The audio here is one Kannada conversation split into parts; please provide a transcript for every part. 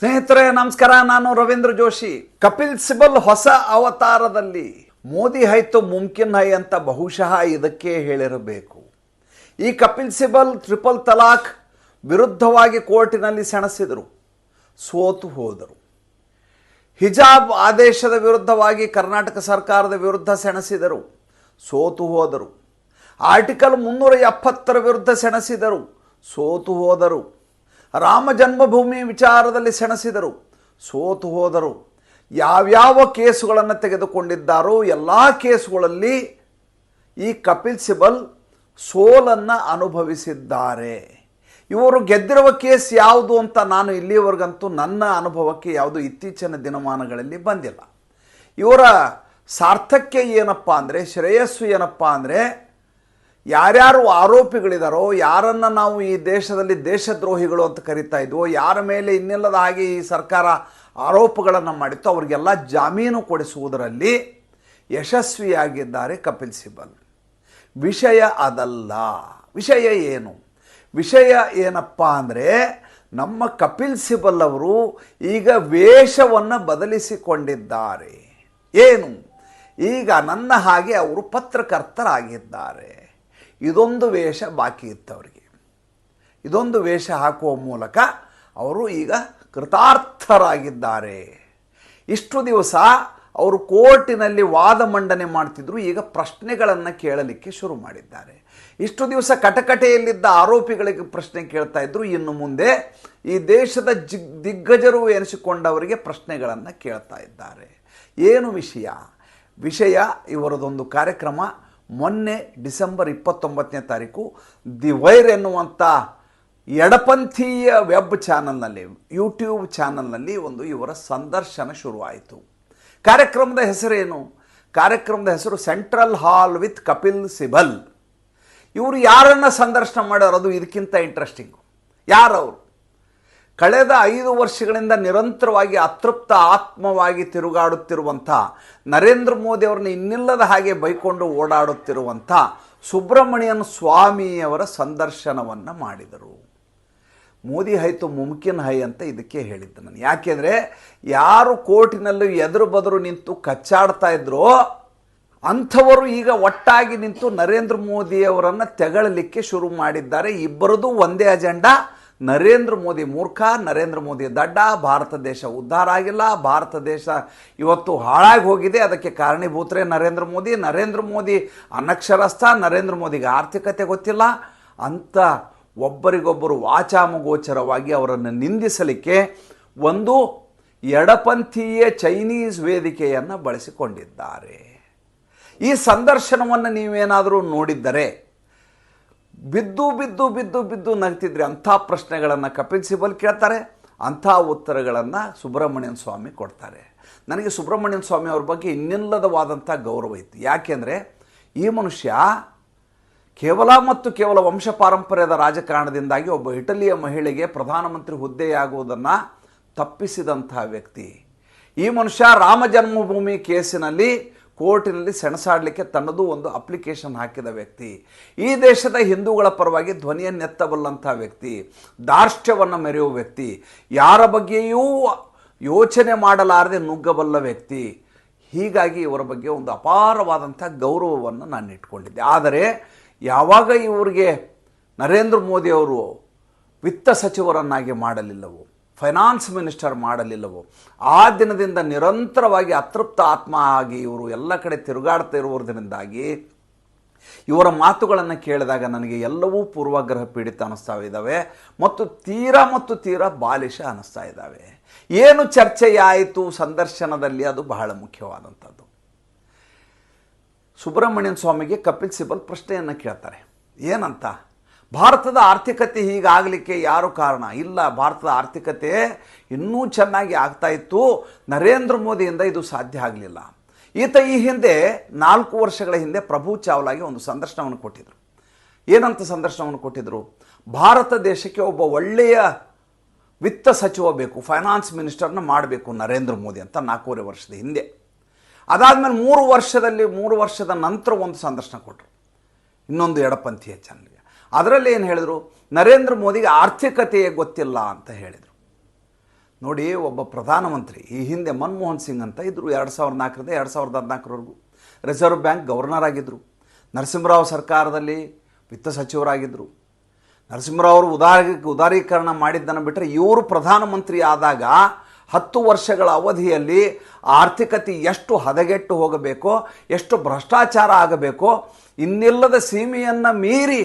ಸ್ನೇಹಿತರೆ ನಮಸ್ಕಾರ, ನಾನು ರವೀಂದ್ರ ಜೋಶಿ. ಕಪಿಲ್ ಸಿಬಲ್ ಹೊಸ ಅವತಾರದಲ್ಲಿ ಮೋದಿ ಹೈ ತೋ ಮುಮ್ಕಿನ್ ಹೈ ಅಂತ ಬಹುಶಃ ಇದಕ್ಕೆ ಹೇಳಿರಬೇಕು. ಈ ಕಪಿಲ್ ಸಿಬಲ್ ಟ್ರಿಪಲ್ ತಲಾಖ್ ವಿರುದ್ಧವಾಗಿ ಕೋರ್ಟಿನಲ್ಲಿ ಸೆಣಸಿದರು, ಸೋತು ಹೋದರು. ಹಿಜಾಬ್ ಆದೇಶದ ವಿರುದ್ಧವಾಗಿ ಕರ್ನಾಟಕ ಸರ್ಕಾರದ ವಿರುದ್ಧ ಸೆಣಸಿದರು, ಸೋತು ಹೋದರು. ಆರ್ಟಿಕಲ್ 370 ವಿರುದ್ಧ ಸೆಣಸಿದರು, ಸೋತು ಹೋದರು. ರಾಮ ಜನ್ಮಭೂಮಿ ವಿಚಾರದಲ್ಲಿ ಸೆಣಸಿದರು, ಸೋತು ಹೋದರು. ಯಾವ್ಯಾವ ಕೇಸುಗಳನ್ನು ತೆಗೆದುಕೊಂಡಿದ್ದಾರೋ ಎಲ್ಲ ಕೇಸುಗಳಲ್ಲಿ ಈ ಕಪಿಲ್ ಸಿಬಲ್ ಸೋಲನ್ನು ಅನುಭವಿಸಿದ್ದಾರೆ. ಇವರು ಗೆದ್ದಿರುವ ಕೇಸ್ ಯಾವುದು ಅಂತ ನಾನು ಇಲ್ಲಿಯವರೆಗಂತೂ ನನ್ನ ಅನುಭವಕ್ಕೆ ಯಾವುದು ಇತ್ತೀಚಿನ ದಿನಮಾನಗಳಲ್ಲಿ ಬಂದಿಲ್ಲ. ಇವರ ಸಾರ್ಥಕ್ಯ ಏನಪ್ಪ ಅಂದರೆ, ಶ್ರೇಯಸ್ಸು ಏನಪ್ಪ ಅಂದರೆ, ಯಾರ್ಯಾರು ಆರೋಪಿಗಳಿದಾರೋ, ಯಾರನ್ನು ನಾವು ಈ ದೇಶದಲ್ಲಿ ದೇಶದ್ರೋಹಿಗಳು ಅಂತ ಕರಿತಾ ಇದ್ವೋ, ಯಾರ ಮೇಲೆ ಇನ್ನಿಲ್ಲದ ಹಾಗೆ ಈ ಸರ್ಕಾರ ಆರೋಪಗಳನ್ನು ಮಾಡಿತ್ತು, ಅವರಿಗೆಲ್ಲ ಜಾಮೀನು ಕೊಡಿಸುವುದರಲ್ಲಿ ಯಶಸ್ವಿಯಾಗಿದ್ದಾರೆ ಕಪಿಲ್ ಸಿಬಲ್. ವಿಷಯ ಅದಲ್ಲ. ವಿಷಯ ಏನು? ವಿಷಯ ಏನಪ್ಪ ಅಂದರೆ, ನಮ್ಮ ಕಪಿಲ್ ಸಿಬಲ್ ಅವರು ಈಗ ವೇಷವನ್ನು ಬದಲಿಸಿಕೊಂಡಿದ್ದಾರೆ. ಏನು? ಈಗ ನನ್ನ ಹಾಗೆ ಅವರು ಪತ್ರಕರ್ತರಾಗಿದ್ದಾರೆ. ಇದೊಂದು ವೇಷ ಬಾಕಿ ಇತ್ತು ಅವರಿಗೆ. ಇದೊಂದು ವೇಷ ಹಾಕುವ ಮೂಲಕ ಅವರು ಈಗ ಕೃತಾರ್ಥರಾಗಿದ್ದಾರೆ. ಇಷ್ಟು ದಿವಸ ಅವರು ಕೋರ್ಟಿನಲ್ಲಿ ವಾದ ಮಂಡನೆ ಮಾಡ್ತಿದ್ರು, ಈಗ ಪ್ರಶ್ನೆಗಳನ್ನು ಕೇಳಲಿಕ್ಕೆ ಶುರು ಮಾಡಿದ್ದಾರೆ. ಇಷ್ಟು ದಿವಸ ಕಟಕಟೆಯಲ್ಲಿದ್ದ ಆರೋಪಿಗಳಿಗೆ ಪ್ರಶ್ನೆ ಕೇಳ್ತಾ ಇದ್ರು, ಇನ್ನು ಮುಂದೆ ಈ ದೇಶದ ದಿಗ್ಗಜರು ಎನಿಸಿಕೊಂಡವರಿಗೆ ಪ್ರಶ್ನೆಗಳನ್ನು ಕೇಳ್ತಾ ಇದ್ದಾರೆ. ಏನು ವಿಷಯ? ವಿಷಯ ಇವರದೊಂದು ಕಾರ್ಯಕ್ರಮ ಮೊನ್ನೆ ಡಿಸೆಂಬರ್ 29ನೇ ತಾರೀಕು ದಿ ವೈರ್ ಎನ್ನುವಂಥ ಎಡಪಂಥೀಯ ವೆಬ್ ಚಾನಲ್ನಲ್ಲಿ, ಯೂಟ್ಯೂಬ್ ಚಾನಲ್ನಲ್ಲಿ ಒಂದು ಇವರ ಸಂದರ್ಶನ ಶುರುವಾಯಿತು. ಕಾರ್ಯಕ್ರಮದ ಹೆಸರೇನು? ಕಾರ್ಯಕ್ರಮದ ಹೆಸರು central hall with Kapil Sibal. ಇವರು ಯಾರನ್ನು ಸಂದರ್ಶನ ಮಾಡೋರು, ಅದು ಇದಕ್ಕಿಂತ ಇಂಟ್ರೆಸ್ಟಿಂಗು. ಯಾರವರು? ಕಳೆದ 5 ವರ್ಷಗಳಿಂದ ನಿರಂತರವಾಗಿ ಅತೃಪ್ತ ಆತ್ಮವಾಗಿ ತಿರುಗಾಡುತ್ತಿರುವಂಥ, ನರೇಂದ್ರ ಮೋದಿ ಅವರನ್ನು ಇನ್ನಿಲ್ಲದ ಹಾಗೆ ಬೈಕೊಂಡು ಓಡಾಡುತ್ತಿರುವಂಥ ಸುಬ್ರಮಣಿಯನ್ ಸ್ವಾಮಿಯವರ ಸಂದರ್ಶನವನ್ನು ಮಾಡಿದರು. ಮೋದಿ ಹೈ ತೋ ಮುಮ್ಕಿನ್ ಹೈ ಅಂತ ಇದಕ್ಕೆ ಹೇಳಿದ್ದೆ ನಾನು. ಯಾಕೆಂದರೆ ಯಾರು ಕೋರ್ಟಿನಲ್ಲೂ ಎದುರು ಬದರು ನಿಂತು ಕಚ್ಚಾಡ್ತಾ ಇದ್ರೋ ಅಂಥವರು ಈಗ ಒಟ್ಟಾಗಿ ನಿಂತು ನರೇಂದ್ರ ಮೋದಿಯವರನ್ನು ತೆಗಳಲಿಕ್ಕೆ ಶುರು ಮಾಡಿದ್ದಾರೆ. ಇಬ್ಬರದು ಒಂದೇ ಅಜೆಂಡಾ. ನರೇಂದ್ರ ಮೋದಿ ಮೂರ್ಖ, ನರೇಂದ್ರ ಮೋದಿ ದಡ್ಡ, ಭಾರತ ದೇಶ ಉದ್ಧಾರ ಆಗಿಲ್ಲ, ಭಾರತ ದೇಶ ಇವತ್ತು ಹಾಳಾಗಿ ಹೋಗಿದೆ, ಅದಕ್ಕೆ ಕಾರಣೀಭೂತರೇ ನರೇಂದ್ರ ಮೋದಿ, ನರೇಂದ್ರ ಮೋದಿ ಅನಕ್ಷರಸ್ಥ, ನರೇಂದ್ರ ಮೋದಿಗೆ ಆರ್ಥಿಕತೆ ಗೊತ್ತಿಲ್ಲ ಅಂತ ಒಬ್ಬರಿಗೊಬ್ಬರು ವಾಚಾಮಗೋಚರವಾಗಿ ಅವರನ್ನು ನಿಂದಿಸಲಿಕ್ಕೆ ಒಂದು ಎಡಪಂಥೀಯ ಚೈನೀಸ್ ವೇದಿಕೆಯನ್ನು ಬಳಸಿಕೊಂಡಿದ್ದಾರೆ. ಈ ಸಂದರ್ಶನವನ್ನು ನೀವೇನಾದರೂ ನೋಡಿದ್ದರೆ ಬಿದ್ದು ಬಿದ್ದು ಬಿದ್ದು ಬಿದ್ದು ನಗ್ತಿದ್ರೆ ಅಂಥ ಪ್ರಶ್ನೆಗಳನ್ನು ಕಪಿಲ್ ಸಿಬಲ್ ಕೇಳ್ತಾರೆ, ಅಂಥ ಉತ್ತರಗಳನ್ನು ಸುಬ್ರಮಣಿಯನ್ ಸ್ವಾಮಿ ಕೊಡ್ತಾರೆ. ನನಗೆ ಸುಬ್ರಮಣಿಯನ್ ಸ್ವಾಮಿ ಅವ್ರ ಬಗ್ಗೆ ಇನ್ನಿಲ್ಲದವಾದಂಥ ಗೌರವ ಇತ್ತು. ಯಾಕೆಂದರೆ ಈ ಮನುಷ್ಯ ಕೇವಲ ಮತ್ತು ಕೇವಲ ವಂಶ ಪಾರಂಪರ್ಯದ ರಾಜಕಾರಣದಿಂದಾಗಿ ಒಬ್ಬ ಇಟಲಿಯ ಮಹಿಳೆಗೆ ಪ್ರಧಾನಮಂತ್ರಿ ಹುದ್ದೆಯಾಗುವುದನ್ನು ತಪ್ಪಿಸಿದಂಥ ವ್ಯಕ್ತಿ. ಈ ಮನುಷ್ಯ ರಾಮ ಜನ್ಮಭೂಮಿ ಕೇಸಿನಲ್ಲಿ ಕೋರ್ಟಿನಲ್ಲಿ ಸೆಣಸಾಡಲಿಕ್ಕೆ ತನ್ನದು ಒಂದು ಅಪ್ಲಿಕೇಶನ್ ಹಾಕಿದ ವ್ಯಕ್ತಿ. ಈ ದೇಶದ ಹಿಂದೂಗಳ ಪರವಾಗಿ ಧ್ವನಿಯನ್ನೆತ್ತಬಲ್ಲಂಥ ವ್ಯಕ್ತಿ, ದಾರ್ಷ್ಟ್ಯವನ್ನು ಮೆರೆಯುವ ವ್ಯಕ್ತಿ, ಯಾರ ಬಗ್ಗೆಯೂ ಯೋಚನೆ ಮಾಡಲಾರದೆ ನುಗ್ಗಬಲ್ಲ ವ್ಯಕ್ತಿ. ಹೀಗಾಗಿ ಇವರ ಬಗ್ಗೆ ಒಂದು ಅಪಾರವಾದಂಥ ಗೌರವವನ್ನು ನಾನು ಇಟ್ಕೊಂಡಿದ್ದೆ. ಆದರೆ ಯಾವಾಗ ಇವರಿಗೆ ನರೇಂದ್ರ ಮೋದಿಯವರು ವಿತ್ತ ಸಚಿವರನ್ನಾಗಿ ಮಾಡಲಿಲ್ಲವೋ, ಫೈನಾನ್ಸ್ ಮಿನಿಸ್ಟರ್ ಮಾಡಲಿಲ್ಲವೋ, ಆ ದಿನದಿಂದ ನಿರಂತರವಾಗಿ ಅತೃಪ್ತ ಆತ್ಮ ಆಗಿ ಇವರು ಎಲ್ಲ ಕಡೆ ತಿರುಗಾಡ್ತಾ ಇರುವುದರಿಂದಾಗಿ ಇವರ ಮಾತುಗಳನ್ನು ಕೇಳಿದಾಗ ನನಗೆ ಎಲ್ಲವೂ ಪೂರ್ವಗ್ರಹ ಪೀಡಿತ ಅನ್ನಿಸ್ತಾ ಇದ್ದಾವೆ ಮತ್ತು ತೀರಾ ಬಾಲಿಶ ಅನ್ನಿಸ್ತಾ ಇದ್ದಾವೆ. ಏನು ಚರ್ಚೆಯಾಯಿತು ಸಂದರ್ಶನದಲ್ಲಿ, ಅದು ಬಹಳ ಮುಖ್ಯವಾದಂಥದ್ದು. ಸುಬ್ರಮಣಿಯನ್ ಸ್ವಾಮಿಗೆ ಕಪಿಲ್ ಸಿಬಲ್ ಪ್ರಶ್ನೆಯನ್ನು ಕೇಳ್ತಾರೆ. ಏನಂತ? ಭಾರತದ ಆರ್ಥಿಕತೆ ಹೀಗಾಗಲಿಕ್ಕೆ ಯಾರು ಕಾರಣ? ಇಲ್ಲ, ಭಾರತದ ಆರ್ಥಿಕತೆ ಇನ್ನೂ ಚೆನ್ನಾಗಿ ಆಗ್ತಾ ಇತ್ತು, ನರೇಂದ್ರ ಮೋದಿಯಿಂದ ಇದು ಸಾಧ್ಯ ಆಗಲಿಲ್ಲ. ಈತ ಈ ಹಿಂದೆ 4 ವರ್ಷಗಳ ಹಿಂದೆ ಪ್ರಭು ಚಾವ್ಲಾಗೆ ಒಂದು ಸಂದರ್ಶನವನ್ನು ಕೊಟ್ಟಿದ್ದರು. ಏನಂತ ಸಂದರ್ಶನವನ್ನು ಕೊಟ್ಟಿದ್ದರು? ಭಾರತ ದೇಶಕ್ಕೆ ಒಬ್ಬ ಒಳ್ಳೆಯ ವಿತ್ತ ಸಚಿವ ಬೇಕು, ಫೈನಾನ್ಸ್ ಮಿನಿಸ್ಟರ್ನ ಮಾಡಬೇಕು ನರೇಂದ್ರ ಮೋದಿ ಅಂತ 4.5 ವರ್ಷದ ಹಿಂದೆ. ಅದಾದಮೇಲೆ 3 ವರ್ಷದ ನಂತರ ಒಂದು ಸಂದರ್ಶನ ಕೊಟ್ಟರು ಇನ್ನೊಂದು ಎಡಪಂಥೀಯ ಚಾನಲ್ಗೆ. ಅದರಲ್ಲಿ ಏನು ಹೇಳಿದರು? ನರೇಂದ್ರ ಮೋದಿಗೆ ಆರ್ಥಿಕತೆಯೇ ಗೊತ್ತಿಲ್ಲ ಅಂತ ಹೇಳಿದರು. ನೋಡಿ, ಒಬ್ಬ ಪ್ರಧಾನಮಂತ್ರಿ ಈ ಹಿಂದೆ ಮನಮೋಹನ್ ಸಿಂಗ್ ಅಂತ ಇದ್ದರು, 2004ರಿಂದ 2014ವರೆಗೂ ರಿಸರ್ವ್ ಬ್ಯಾಂಕ್ ಗವರ್ನರ್ ಆಗಿದ್ದರು. ನರಸಿಂಹರಾವ್ ಸರ್ಕಾರದಲ್ಲಿ ವಿತ್ತ ಸಚಿವರಾಗಿದ್ದರು. ನರಸಿಂಹರಾವ್ ಅವರು ಉದಾರೀಕರಣ ಮಾಡಿದ್ದನ್ನು ಬಿಟ್ಟರೆ ಇವರು ಪ್ರಧಾನಮಂತ್ರಿ ಆದಾಗ 10 ವರ್ಷಗಳ ಅವಧಿಯಲ್ಲಿ ಆರ್ಥಿಕತೆ ಎಷ್ಟು ಹದಗೆಟ್ಟು ಹೋಗಬೇಕೋ, ಎಷ್ಟು ಭ್ರಷ್ಟಾಚಾರ ಆಗಬೇಕೋ, ಇನ್ನಿಲ್ಲದ ಸೀಮೆಯನ್ನು ಮೀರಿ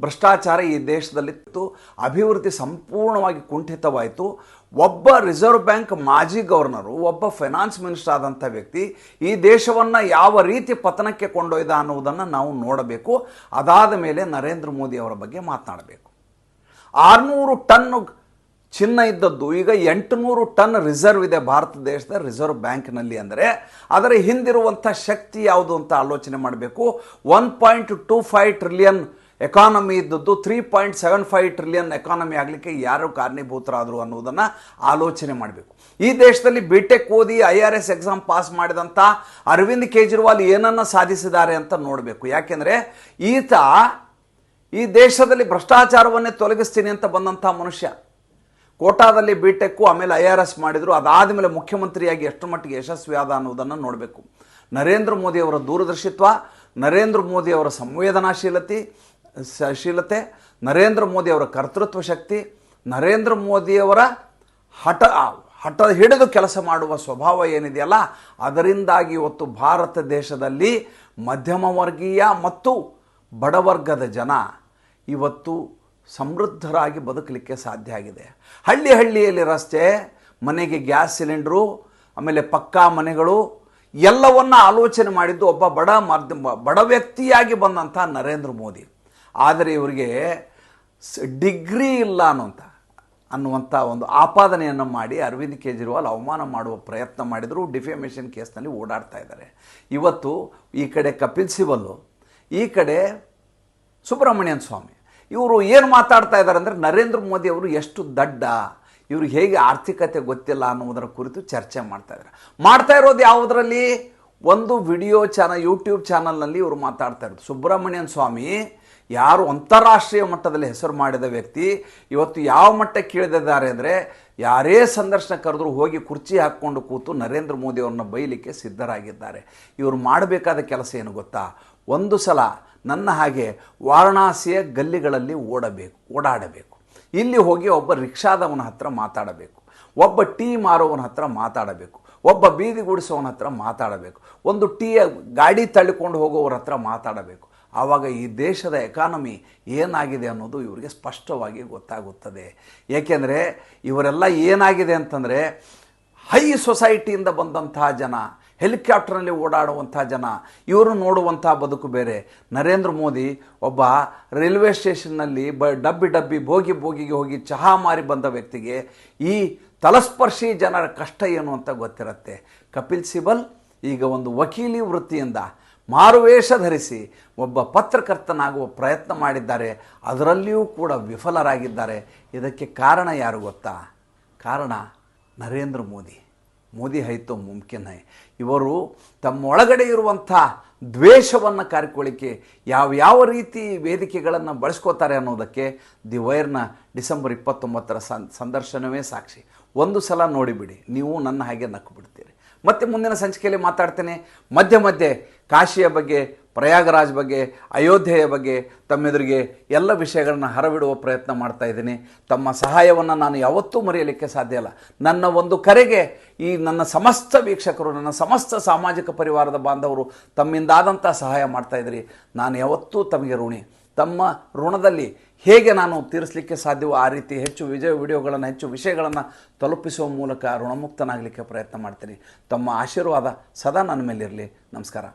ಭ್ರಷ್ಟಾಚಾರ ಈ ದೇಶದಲ್ಲಿತ್ತು. ಅಭಿವೃದ್ಧಿ ಸಂಪೂರ್ಣವಾಗಿ ಕುಂಠಿತವಾಯಿತು. ಒಬ್ಬ ರಿಸರ್ವ್ ಬ್ಯಾಂಕ್ ಮಾಜಿ ಗವರ್ನರು, ಒಬ್ಬ ಫೈನಾನ್ಸ್ ಮಿನಿಸ್ಟರ್ ಆದಂಥ ವ್ಯಕ್ತಿ ಈ ದೇಶವನ್ನು ಯಾವ ರೀತಿ ಪತನಕ್ಕೆ ಕೊಂಡೊಯ್ದ ಅನ್ನುವುದನ್ನು ನಾವು ನೋಡಬೇಕು. ಅದಾದ ಮೇಲೆ ನರೇಂದ್ರ ಮೋದಿ ಅವರ ಬಗ್ಗೆ ಮಾತನಾಡಬೇಕು. 600 ಟನ್ ಚಿನ್ನ ಇದ್ದದ್ದು ಈಗ 800 ಟನ್ ರಿಸರ್ವ್ ಇದೆ ಭಾರತ ದೇಶದ ರಿಸರ್ವ್ ಬ್ಯಾಂಕ್ನಲ್ಲಿ. ಅಂದರೆ ಅದರ ಹಿಂದಿರುವಂಥ ಶಕ್ತಿ ಯಾವುದು ಅಂತ ಆಲೋಚನೆ ಮಾಡಬೇಕು. 1.25 ಟ್ರಿಲಿಯನ್ ಎಕಾನಮಿ ಇದ್ದದ್ದು 3.75 ಟ್ರಿಲಿಯನ್ ಎಕಾನಮಿ ಆಗಲಿಕ್ಕೆ ಯಾರು ಕಾರಣೀಭೂತರಾದರು ಅನ್ನೋದನ್ನು ಆಲೋಚನೆ ಮಾಡಬೇಕು. ಈ ದೇಶದಲ್ಲಿ ಬಿಟೆಕ್ ಓದಿ IRS ಎಕ್ಸಾಮ್ ಪಾಸ್ ಮಾಡಿದಂಥ ಅರವಿಂದ್ ಕೇಜ್ರಿವಾಲ್ ಏನನ್ನು ಸಾಧಿಸಿದ್ದಾರೆ ಅಂತ ನೋಡಬೇಕು. ಯಾಕೆಂದರೆ ಈತ ಈ ದೇಶದಲ್ಲಿ ಭ್ರಷ್ಟಾಚಾರವನ್ನೇ ತೊಲಗಿಸ್ತೀನಿ ಅಂತ ಬಂದಂಥ ಮನುಷ್ಯ. ಕೋಟಾದಲ್ಲಿ ಬಿಟೆಕ್ಕು, ಆಮೇಲೆ IRS ಮಾಡಿದರು. ಅದಾದ ಮೇಲೆ ಮುಖ್ಯಮಂತ್ರಿಯಾಗಿ ಎಷ್ಟು ಮಟ್ಟಿಗೆ ಯಶಸ್ವಿ ಆದ ಅನ್ನೋದನ್ನು ನೋಡಬೇಕು. ನರೇಂದ್ರ ಮೋದಿಯವರ ದೂರದರ್ಶಿತ್ವ, ನರೇಂದ್ರ ಮೋದಿಯವರ ಸಂವೇದನಾಶೀಲತೆ, ನರೇಂದ್ರ ಮೋದಿಯವರ ಕರ್ತೃತ್ವ ಶಕ್ತಿ, ನರೇಂದ್ರ ಮೋದಿಯವರ ಹಠ ಹಿಡಿದು ಕೆಲಸ ಮಾಡುವ ಸ್ವಭಾವ ಏನಿದೆಯಲ್ಲ, ಅದರಿಂದಾಗಿ ಇವತ್ತು ಭಾರತ ದೇಶದಲ್ಲಿ ಮಧ್ಯಮ ವರ್ಗೀಯ ಮತ್ತು ಬಡವರ್ಗದ ಜನ ಇವತ್ತು ಸಮೃದ್ಧರಾಗಿ ಬದುಕಲಿಕ್ಕೆ ಸಾಧ್ಯ ಆಗಿದೆ. ಹಳ್ಳಿಯಲ್ಲಿ ರಸ್ತೆ, ಮನೆಗೆ ಗ್ಯಾಸ್ ಸಿಲಿಂಡ್ರು, ಆಮೇಲೆ ಪಕ್ಕಾ ಮನೆಗಳು ಎಲ್ಲವನ್ನ ಆಲೋಚನೆ ಮಾಡಿದ್ದು ಒಬ್ಬ ಬಡ ವ್ಯಕ್ತಿಯಾಗಿ ಬಂದಂಥ ನರೇಂದ್ರ ಮೋದಿ. ಆದರೆ ಇವರಿಗೆ ಡಿಗ್ರಿ ಇಲ್ಲ ಅನ್ನುವಂಥ ಒಂದು ಆಪಾದನೆಯನ್ನು ಮಾಡಿ ಅರವಿಂದ್ ಕೇಜ್ರಿವಾಲ್ ಅವಮಾನ ಮಾಡುವ ಪ್ರಯತ್ನ ಮಾಡಿದರು. ಡಿಫೇಮೇಷನ್ ಕೇಸ್ನಲ್ಲಿ ಓಡಾಡ್ತಾ ಇದ್ದಾರೆ. ಇವತ್ತು ಈ ಕಡೆ ಕಪಿಲ್ ಸಿಬಲ್, ಈ ಕಡೆ ಸುಬ್ರಹ್ಮಣ್ಯನ್ ಸ್ವಾಮಿ, ಇವರು ಏನು ಮಾತಾಡ್ತಾ ಇದ್ದಾರೆ ಅಂದರೆ ನರೇಂದ್ರ ಮೋದಿ ಅವರು ಎಷ್ಟು ದಡ್ಡ, ಇವರು ಹೇಗೆ ಆರ್ಥಿಕತೆ ಗೊತ್ತಿಲ್ಲ ಅನ್ನೋದರ ಕುರಿತು ಚರ್ಚೆ ಮಾಡ್ತಾ ಇರೋದು ಯಾವುದರಲ್ಲಿ? ಒಂದು ವಿಡಿಯೋ ಯೂಟ್ಯೂಬ್ ಚಾನಲ್ನಲ್ಲಿ ಇವರು ಮಾತಾಡ್ತಾ ಇರೋದು. ಸುಬ್ರಹ್ಮಣ್ಯನ್ ಸ್ವಾಮಿ ಯಾರು ಅಂತಾರಾಷ್ಟ್ರೀಯ ಮಟ್ಟದಲ್ಲಿ ಹೆಸರು ಮಾಡಿದ ವ್ಯಕ್ತಿ, ಇವತ್ತು ಯಾವ ಮಟ್ಟಕ್ಕೆ ಕೇಳಿದಿದ್ದಾರೆ ಅಂದರೆ ಯಾರೇ ಸಂದರ್ಶನ ಕರೆದರೂ ಹೋಗಿ ಕುರ್ಚಿ ಹಾಕ್ಕೊಂಡು ಕೂತು ನರೇಂದ್ರ ಮೋದಿ ಅವ್ರನ್ನ ಬೈಲಿಕ್ಕೆ ಸಿದ್ಧರಾಗಿದ್ದಾರೆ. ಇವರು ಮಾಡಬೇಕಾದ ಕೆಲಸ ಏನು ಗೊತ್ತಾ? ಒಂದು ಸಲ ನನ್ನ ಹಾಗೆ ವಾರಣಾಸಿಯ ಗಲ್ಲಿಗಳಲ್ಲಿ ಓಡಾಡಬೇಕು. ಇಲ್ಲಿ ಹೋಗಿ ಒಬ್ಬ ರಿಕ್ಷಾದವನ ಹತ್ರ ಮಾತಾಡಬೇಕು, ಒಬ್ಬ ಟೀ ಮಾರೋವನ ಹತ್ರ ಮಾತಾಡಬೇಕು, ಒಬ್ಬ ಬೀದಿ ಗುಡಿಸೋವನ ಹತ್ರ ಮಾತಾಡಬೇಕು, ಒಂದು ಗಾಡಿ ತಳ್ಳಿಕೊಂಡು ಹೋಗೋವ್ರ ಹತ್ರ ಮಾತಾಡಬೇಕು. ಆವಾಗ ಈ ದೇಶದ ಎಕಾನಮಿ ಏನಾಗಿದೆ ಅನ್ನೋದು ಇವರಿಗೆ ಸ್ಪಷ್ಟವಾಗಿ ಗೊತ್ತಾಗುತ್ತದೆ. ಏಕೆಂದರೆ ಇವರೆಲ್ಲ ಏನಾಗಿದೆ ಅಂತಂದರೆ ಹೈ ಸೊಸೈಟಿಯಿಂದ ಬಂದಂತಹ ಜನ, ಹೆಲಿಕಾಪ್ಟರ್ನಲ್ಲಿ ಓಡಾಡುವಂಥ ಜನ, ಇವರು ನೋಡುವಂಥ ಬದುಕು ಬೇರೆ. ನರೇಂದ್ರ ಮೋದಿ ಒಬ್ಬ ರೈಲ್ವೆ ಸ್ಟೇಷನ್ನಲ್ಲಿ ಡಬ್ಬಿ ಬೋಗಿಗೆ ಹೋಗಿ ಚಹಾ ಮಾರಿ ಬಂದ ವ್ಯಕ್ತಿಗೆ ಈ ತಲಸ್ಪರ್ಶಿ ಜನರ ಕಷ್ಟ ಏನು ಅಂತ ಗೊತ್ತಿರುತ್ತೆ. ಕಪಿಲ್ ಸಿಬಲ್ ಈಗ ಒಂದು ವಕೀಲಿ ವೃತ್ತಿಯಿಂದ ಮಾರುವೇಷ ಧರಿಸಿ ಒಬ್ಬ ಪತ್ರಕರ್ತನಾಗುವ ಪ್ರಯತ್ನ ಮಾಡಿದ್ದಾರೆ. ಅದರಲ್ಲಿಯೂ ಕೂಡ ವಿಫಲರಾಗಿದ್ದಾರೆ. ಇದಕ್ಕೆ ಕಾರಣ ಯಾರು ಗೊತ್ತಾ? ಕಾರಣ ನರೇಂದ್ರ ಮೋದಿ ಹೈತೋ ಮುಮ್ಕಿನ್ ಹೈ. ಇವರು ತಮ್ಮ ಒಳಗಡೆ ಇರುವಂಥ ದ್ವೇಷವನ್ನು ಕಾರಿಕೊಳ್ಳಿಕ್ಕೆ ಯಾವ ರೀತಿ ವೇದಿಕೆಗಳನ್ನು ಬಳಸ್ಕೋತಾರೆ ಅನ್ನೋದಕ್ಕೆ ದಿ ವೈರ್ನ ಡಿಸೆಂಬರ್ 29ರ ಸಂದರ್ಶನವೇ ಸಾಕ್ಷಿ. ಒಂದು ಸಲ ನೋಡಿಬಿಡಿ, ನೀವು ನನ್ನ ಹಾಗೆ ನಕ್ಕು ಬಿಡ್ತೀರಿ. ಮತ್ತೆ ಮುಂದಿನ ಸಂಚಿಕೆಯಲ್ಲಿ ಮಾತಾಡ್ತೇನೆ. ಮಧ್ಯೆ ಕಾಶಿಯ ಬಗ್ಗೆ, ಪ್ರಯಾಗರಾಜ್ ಬಗ್ಗೆ, ಅಯೋಧ್ಯೆಯ ಬಗ್ಗೆ ತಮ್ಮೆದುರಿಗೆ ಎಲ್ಲ ವಿಷಯಗಳನ್ನು ಹರಬಿಡುವ ಪ್ರಯತ್ನ ಮಾಡ್ತಾ ಇದ್ದೀನಿ. ತಮ್ಮ ಸಹಾಯವನ್ನು ನಾನು ಯಾವತ್ತೂ ಮರೆಯಲಿಕ್ಕೆ ಸಾಧ್ಯ ಇಲ್ಲ. ನನ್ನ ಒಂದು ಕರೆಗೆ ಈ ನನ್ನ ಸಮಸ್ತ ವೀಕ್ಷಕರು, ನನ್ನ ಸಮಸ್ತ ಸಾಮಾಜಿಕ ಪರಿವಾರದ ಬಾಂಧವರು ತಮ್ಮಿಂದಾದಂಥ ಸಹಾಯ ಮಾಡ್ತಾ ಇದ್ದೀರಿ. ನಾನು ಯಾವತ್ತೂ ತಮಗೆ ಋಣಿ. ತಮ್ಮ ಋಣದಲ್ಲಿ ಹೇಗೆ ನಾನು ತೀರಿಸಲಿಕ್ಕೆ ಸಾಧ್ಯವೋ ಆ ರೀತಿ ಹೆಚ್ಚು ವಿಡಿಯೋಗಳನ್ನು, ಹೆಚ್ಚು ವಿಷಯಗಳನ್ನು ತಲುಪಿಸುವ ಮೂಲಕ ಋಣಮುಕ್ತನಾಗಲಿಕ್ಕೆ ಪ್ರಯತ್ನ ಮಾಡ್ತೀನಿ. ತಮ್ಮ ಆಶೀರ್ವಾದ ಸದಾ ನನ್ನ ಮೇಲಿರಲಿ. ನಮಸ್ಕಾರ.